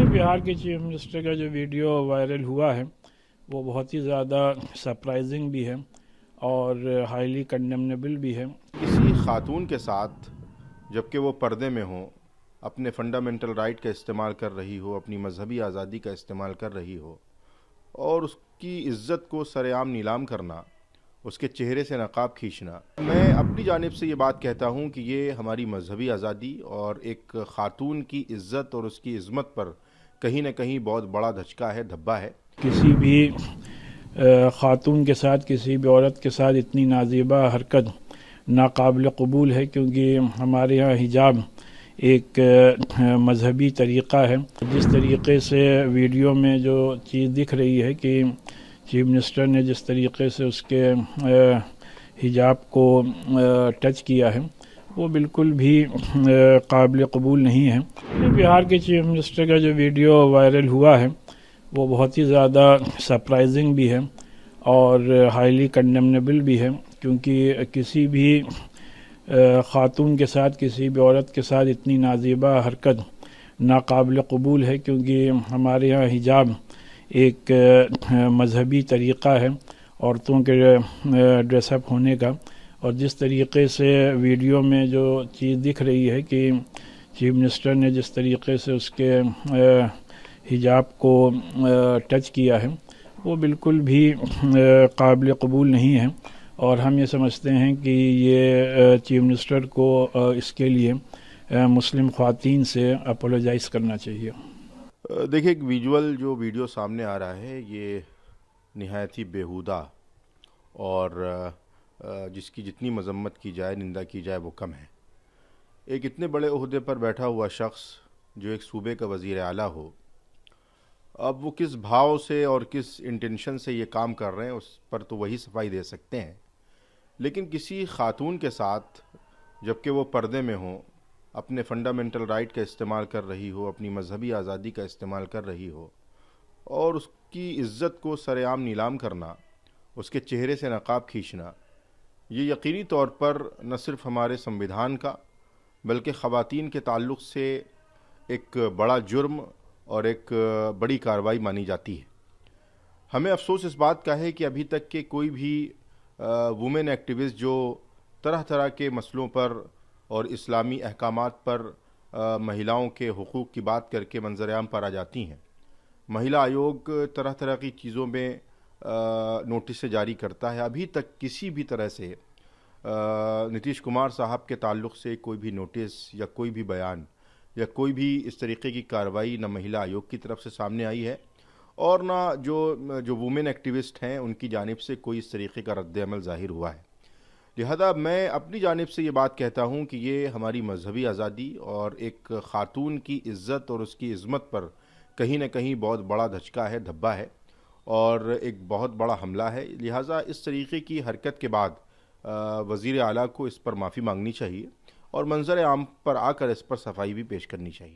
बिहार के chief minister का जो वीडियो वायरल हुआ है वो बहुत ही ज़्यादा सरप्राइजिंग भी है और हाईली कंडेमनेबल भी है। किसी खातून के साथ जबकि वो पर्दे में हो, अपने फंडामेंटल राइट का इस्तेमाल कर रही हो, अपनी मजहबी आज़ादी का इस्तेमाल कर रही हो और उसकी इज़्ज़त को सरेआम नीलाम करना, उसके चेहरे से नकाब खींचना। मैं अपनी जानिब से ये बात कहता हूँ कि ये हमारी मजहबी आज़ादी और एक खातून की इज़्ज़त और उसकी इज़्ज़त पर कहीं ना कहीं बहुत बड़ा धचका है, धब्बा है। किसी भी खातून के साथ, किसी भी औरत के साथ इतनी नाज़ेबा हरकत नाकाबिल कबूल है, क्योंकि हमारे यहाँ हिजाब एक मजहबी तरीक़ा है। जिस तरीक़े से वीडियो में जो चीज़ दिख रही है कि चीफ मिनिस्टर ने जिस तरीक़े से उसके हिजाब को टच किया है वो बिल्कुल भी काबिल कबूल नहीं है। बिहार के चीफ मिनिस्टर का जो वीडियो वायरल हुआ है वो बहुत ही ज़्यादा सरप्राइजिंग भी है और हाईली कंडेमनेबल भी है, क्योंकि किसी भी ख़ातून के साथ, किसी भी औरत के साथ इतनी नाज़ेबा हरकत नाकाबिल कबूल है, क्योंकि हमारे यहाँ हिजाब एक मजहबी तरीक़ा है औरतों के ड्रेसअप होने का। और जिस तरीक़े से वीडियो में जो चीज़ दिख रही है कि चीफ मिनिस्टर ने जिस तरीक़े से उसके हिजाब को टच किया है वो बिल्कुल भी काबिल कबूल नहीं है। और हम ये समझते हैं कि ये चीफ मिनिस्टर को इसके लिए मुस्लिम ख़वातीन से अपोलोजाइज़ करना चाहिए। देखिए, एक विजुअल जो वीडियो सामने आ रहा है ये निहायत ही बेहुदा और जिसकी जितनी मजम्मत की जाए, निंदा की जाए वो कम है। एक इतने बड़े ओहदे पर बैठा हुआ शख्स जो एक सूबे का वज़ीर आला हो, अब वो किस भाव से और किस इंटेंशन से ये काम कर रहे हैं उस पर तो वही सफाई दे सकते हैं। लेकिन किसी खातून के साथ जबकि वो पर्दे में हो, अपने फंडामेंटल राइट का इस्तेमाल कर रही हो, अपनी मजहबी आज़ादी का इस्तेमाल कर रही हो और उसकी इज़्ज़त को सरेआम नीलाम करना, उसके चेहरे से नकाब खींचना, ये यकीनी तौर पर न सिर्फ हमारे संविधान का बल्कि ख़वातीन के ताल्लुक़ से एक बड़ा जुर्म और एक बड़ी कार्रवाई मानी जाती है। हमें अफसोस इस बात का है कि अभी तक के कोई भी वुमेन एक्टिविस्ट जो तरह तरह के मसलों पर और इस्लामी अहकामात पर महिलाओं के हुकूक़ की बात करके मंजर-ए-आम पर आ जाती हैं। महिला आयोग तरह तरह की चीज़ों में नोटिस जारी करता है। अभी तक किसी भी तरह से नीतीश कुमार साहब के ताल्लुक़ से कोई भी नोटिस या कोई भी बयान या कोई भी इस तरीके की कार्रवाई न महिला आयोग की तरफ से सामने आई है और ना जो वुमेन एक्टिविस्ट हैं उनकी जानिब से कोई इस तरीके का रद्द-ए-अमल ज़ाहिर हुआ है। लिहाजा मैं अपनी जानिब से ये बात कहता हूँ कि ये हमारी मजहबी आज़ादी और एक ख़ातून की इज़्ज़त और उसकी इज़्ज़त पर कहीं ना कहीं बहुत बड़ा धचका है, धब्बा है और एक बहुत बड़ा हमला है। लिहाजा इस तरीके की हरकत के बाद वज़ीर आला को इस पर माफ़ी मांगनी चाहिए और मंजर आम पर आकर इस पर सफाई भी पेश करनी चाहिए।